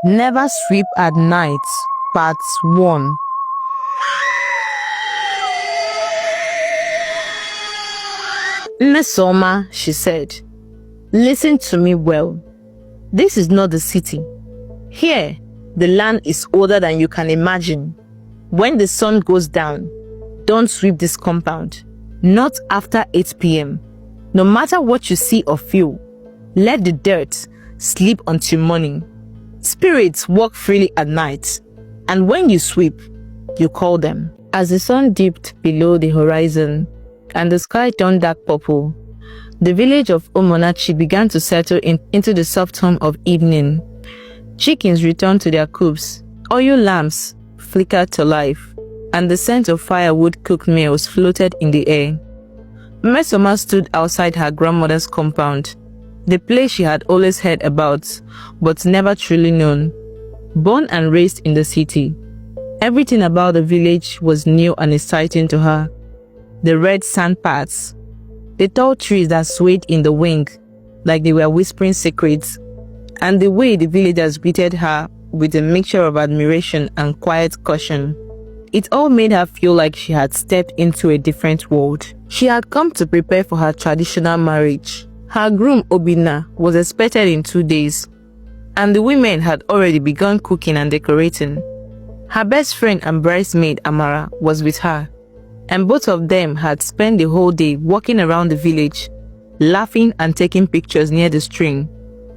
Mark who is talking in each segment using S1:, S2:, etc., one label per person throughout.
S1: Never Sweep at Night, Part 1. Mmesoma, she said, listen to me well. This is not the city. Here, the land is older than you can imagine. When the sun goes down, don't sweep this compound. Not after 8 p.m. No matter what you see or feel, let the dirt sleep until morning. Spirits walk freely at night, and when you sweep, you call them. As the sun dipped below the horizon and the sky turned dark purple, the village of Umunnachi began to settle into the soft hum of evening. Chickens returned to their coops, oil lamps flickered to life, and the scent of firewood cooked meals floated in the air. Mmesoma stood outside her grandmother's compound, the place she had always heard about, but never truly known. Born and raised in the city, everything about the village was new and exciting to her. The red sand paths, the tall trees that swayed in the wind like they were whispering secrets, and the way the villagers greeted her with a mixture of admiration and quiet caution. It all made her feel like she had stepped into a different world. She had come to prepare for her traditional marriage. Her groom, Obinna, was expected in 2 days, and the women had already begun cooking and decorating. Her best friend and bridesmaid, Amara, was with her, and both of them had spent the whole day walking around the village, laughing and taking pictures near the stream,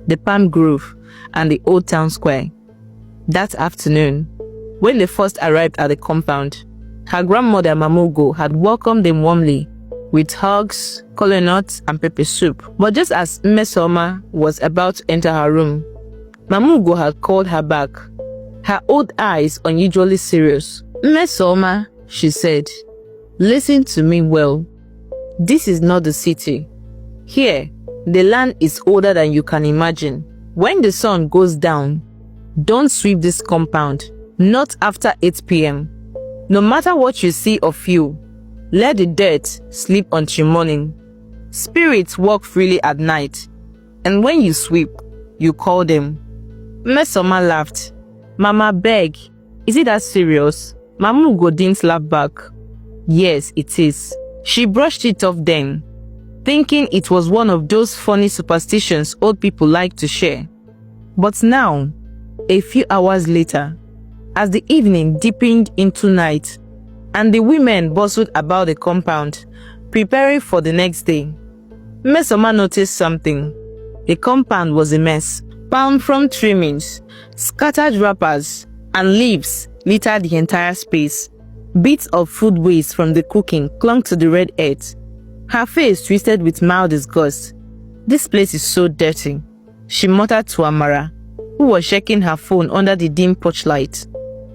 S1: the palm grove, and the old town square. That afternoon, when they first arrived at the compound, her grandmother, Mamugo, had welcomed them warmly with hugs, kola nuts, and pepper soup. But just as Mmesoma was about to enter her room, Mamugo had called her back, her old eyes unusually serious. Mmesoma, she said, listen to me well. This is not the city. Here, the land is older than you can imagine. When the sun goes down, don't sweep this compound, not after 8 p.m. No matter what you see or feel, let the dirt sleep until morning. Spirits walk freely at night, and when you sweep, you call them. Mmesoma laughed. Mama, beg, is it that serious? Mamugo didn't laugh back. Yes, it is. She brushed it off then, thinking it was one of those funny superstitions old people like to share. But now, a few hours later, as the evening deepened into night, and the women bustled about the compound, preparing for the next day, Mmesoma noticed something. The compound was a mess. Palm frond trimmings, scattered wrappers, and leaves littered the entire space. Bits of food waste from the cooking clung to the red earth. Her face twisted with mild disgust. This place is so dirty, she muttered to Amara, who was checking her phone under the dim porchlight.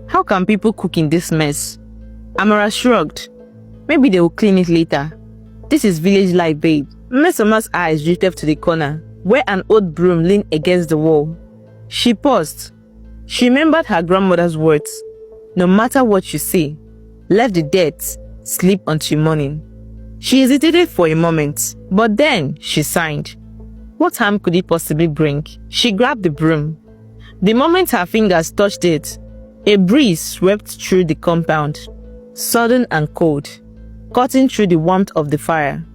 S1: How can people cook in this mess? Amara shrugged. Maybe they will clean it later. This is village life, babe. Mmesoma's eyes drifted to the corner, where an old broom leaned against the wall. She paused. She remembered her grandmother's words. No matter what you see, let the dirt sleep until morning. She hesitated for a moment, but then she sighed. What harm could it possibly bring? She grabbed the broom. The moment her fingers touched it, a breeze swept through the compound, sudden and cold, cutting through the warmth of the fire.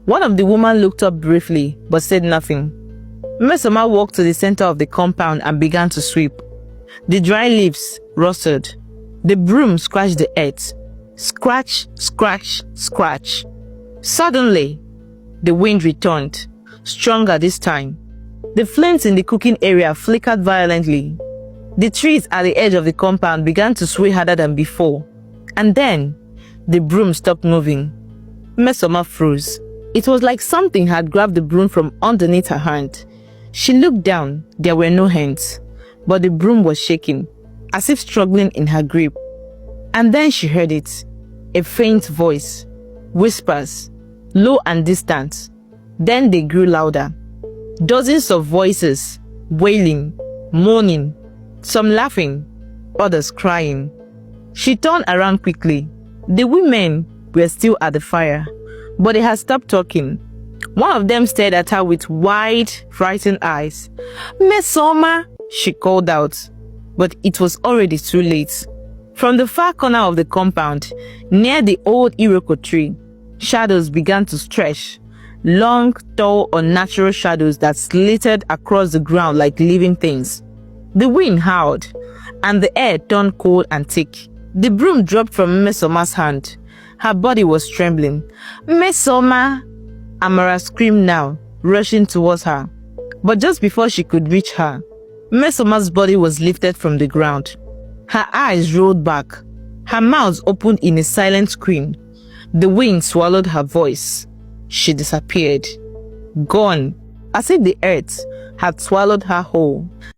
S1: One of the women looked up briefly, but said nothing. Mmesoma walked to the center of the compound and began to sweep. The dry leaves rustled. The broom scratched the earth. Scratch, scratch, scratch. Suddenly, the wind returned, stronger this time. The flames in the cooking area flickered violently. The trees at the edge of the compound began to sway harder than before. And then, the broom stopped moving. Mmesoma froze. It was like something had grabbed the broom from underneath her hand. She looked down. There were no hands, but the broom was shaking, as if struggling in her grip. And then she heard it. A faint voice. Whispers. Low and distant. Then they grew louder. Dozens of voices. Wailing. Moaning. Some laughing. Others crying. She turned around quickly. The women were still at the fire, but they had stopped talking. One of them stared at her with wide, frightened eyes. Mmesoma, she called out. but it was already too late. From the far corner of the compound, near the old Iroko tree, shadows began to stretch. Long, tall, unnatural shadows that slittered across the ground like living things. The wind howled, and the air turned cold and thick. The broom dropped from Mmesoma's hand. Her body was trembling. "Mmesoma!" Amara screamed now, rushing towards her. But just before she could reach her, Mmesoma's body was lifted from the ground. Her eyes rolled back. Her mouth opened in a silent scream. The wind swallowed her voice. She disappeared. Gone, as if the earth had swallowed her whole.